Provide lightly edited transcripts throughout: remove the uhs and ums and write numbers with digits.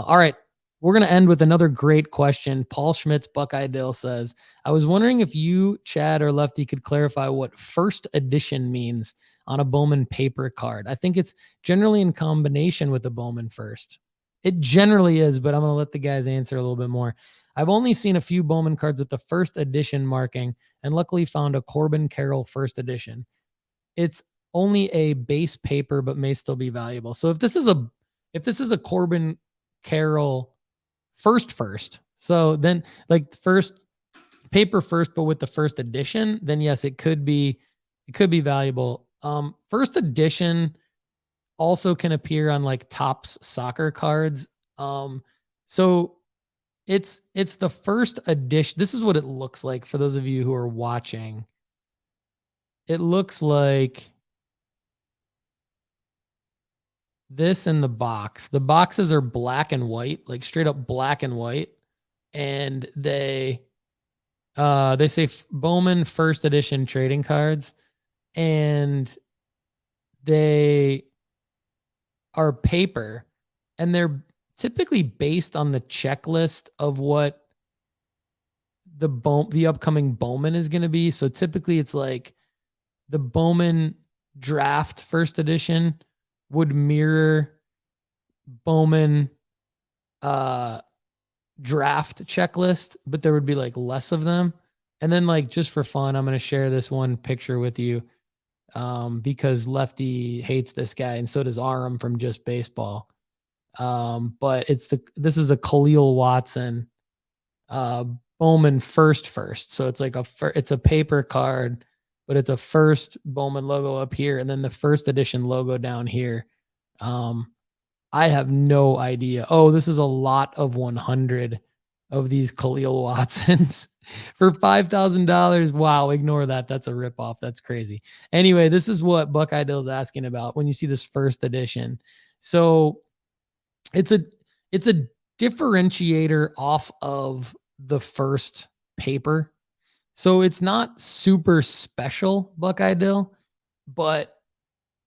All right. We're going to end with another great question. Paul Schmidt's Buckeye Dill says, I was wondering if you, Chad, or Lefty could clarify what first edition means on a Bowman paper card. I think it's generally in combination with the Bowman first. It generally is, but I'm going to let the guys answer a little bit more. I've only seen a few Bowman cards with the first edition marking and luckily found a Corbin Carroll first edition. It's only a base paper, but may still be valuable. So if this is a Corbin Carroll first, so then like first paper first, but with the first edition, then yes, it could be valuable. First edition also can appear on like Topps soccer cards. So it's the first edition. This is what it looks like for those of you who are watching. It looks like this in the box. The boxes are black and white, like straight up black and white. And they say Bowman first edition trading cards. And they are paper. And they're typically based on the checklist of what the upcoming Bowman is going to be. So typically it's like the Bowman draft first edition would mirror Bowman draft checklist, but there would be like less of them. And then like just for fun, I'm going to share this one picture with you because Lefty hates this guy and so does Aram from Just Baseball. But this is a Khalil Watson Bowman first. So it's like it's a paper card, but it's a first Bowman logo up here and then the first edition logo down here. I have no idea. Oh, this is a lot of 100 of these Khalil Watsons for $5,000. Wow, ignore that. That's a ripoff. That's crazy. Anyway, this is what Buckeye Dill's asking about when you see this first edition. So it's a differentiator off of the first paper. So it's not super special, Buckeye Dill, but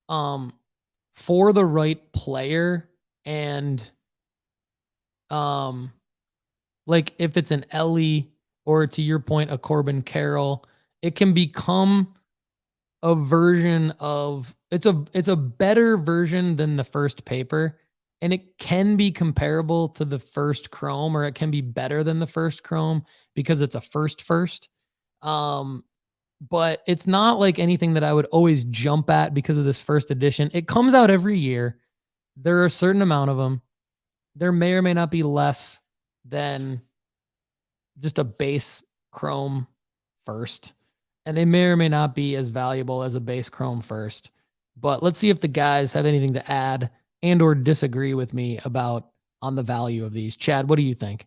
for the right player and like if it's an Ellie or to your point, a Corbin Carroll, it can become a version of it's a better version than the first paper. And it can be comparable to the first Chrome, or it can be better than the first Chrome because it's a first. But it's not like anything that I would always jump at because of this first edition. It comes out every year. There are a certain amount of them. There may or may not be less than just a base Chrome first. And they may or may not be as valuable as a base Chrome first. But let's see if the guys have anything to add and or disagree with me about on the value of these. Chad, what do you think?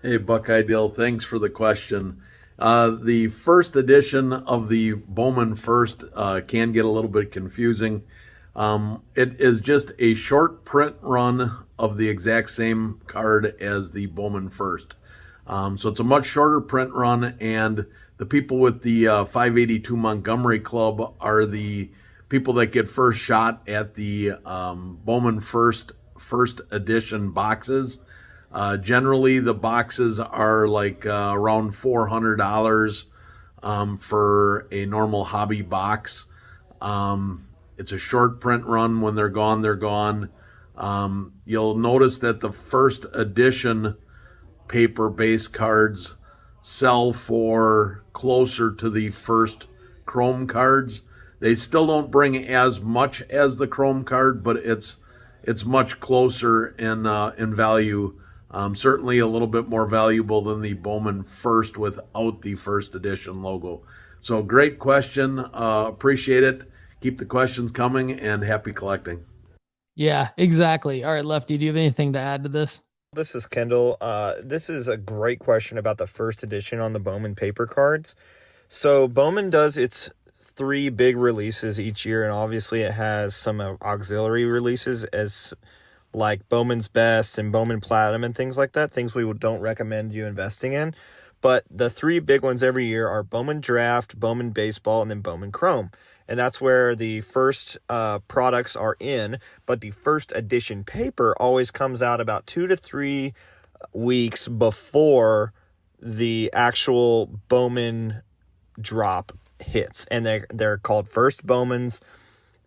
Hey, Buckeye Dill, thanks for the question. The first edition of the Bowman First can get a little bit confusing. It is just a short print run of the exact same card as the Bowman First. So it's a much shorter print run, and the people with the 582 Montgomery Club are the people that get first shot at the Bowman First edition boxes. Generally, the boxes are like around $400 for a normal hobby box. It's a short print run. When they're gone, they're gone. You'll notice that the first edition paper base cards sell for closer to the first Chrome cards. They still don't bring as much as the Chrome card, but it's much closer in value. Certainly a little bit more valuable than the Bowman First without the first edition logo. So great question. Appreciate it. Keep the questions coming and happy collecting. Yeah, exactly. All right, Lefty, do you have anything to add to this? This is Kendall. This is a great question about the first edition on the Bowman paper cards. So Bowman does its 3 big releases each year, and obviously it has some auxiliary releases as like Bowman's Best and Bowman Platinum and things like that, things we don't recommend you investing in. But the 3 big ones every year are Bowman Draft, Bowman Baseball, and then Bowman Chrome. and that's where the first products are in. But the first edition paper always comes out about 2 to 3 weeks before the actual Bowman drop hits, and they're called first Bowmans.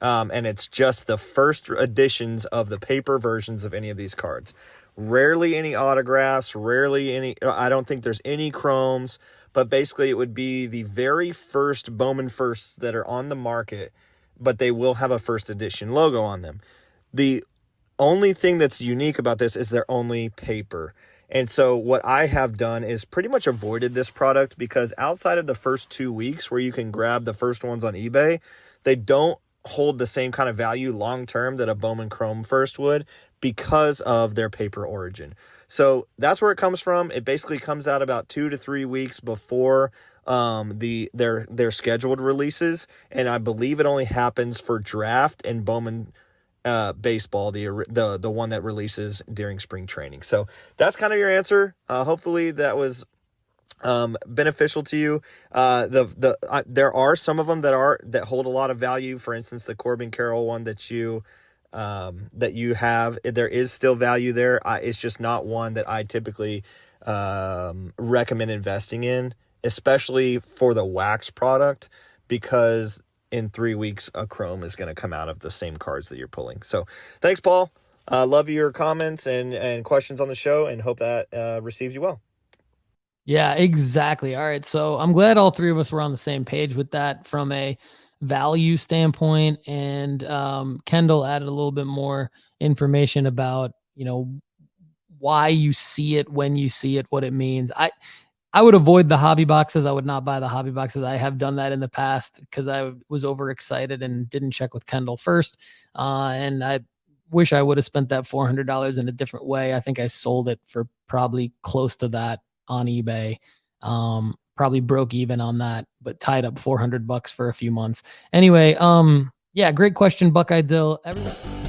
And it's just the first editions of the paper versions of any of these cards. Rarely any autographs, rarely any, I don't think there's any chromes, but basically it would be the very first Bowman firsts that are on the market, but they will have a first edition logo on them. The only thing that's unique about this is they're only paper. And so what I have done is pretty much avoided this product, because outside of the first 2 weeks where you can grab the first ones on eBay, they don't hold the same kind of value long term that a Bowman Chrome first would, because of their paper origin. So that's where it comes from. It basically comes out about 2 to 3 weeks before their scheduled releases, and I believe it only happens for draft and Bowman Baseball, the one that releases during spring training. So that's kind of your answer. Hopefully that was beneficial to you. There are some of them that hold a lot of value. For instance, the Corbin Carroll one that you have, there is still value there. It's just not one that I typically recommend investing in, especially for the wax product, because in 3 weeks a chrome is going to come out of the same cards that you're pulling. So thanks, Paul. Love your comments and questions on the show, and hope that receives you well. Yeah, exactly. All right. So I'm glad all three of us were on the same page with that from a value standpoint. And Kendall added a little bit more information about, why you see it, when you see it, what it means. I would avoid the hobby boxes. I would not buy the hobby boxes. I have done that in the past because I was overexcited and didn't check with Kendall first. And I wish I would have spent that $400 in a different way. I think I sold it for probably close to that on eBay. Probably broke even on that, but tied up $400 for a few months. Anyway, yeah, great question, Buckeye Dill. Everyone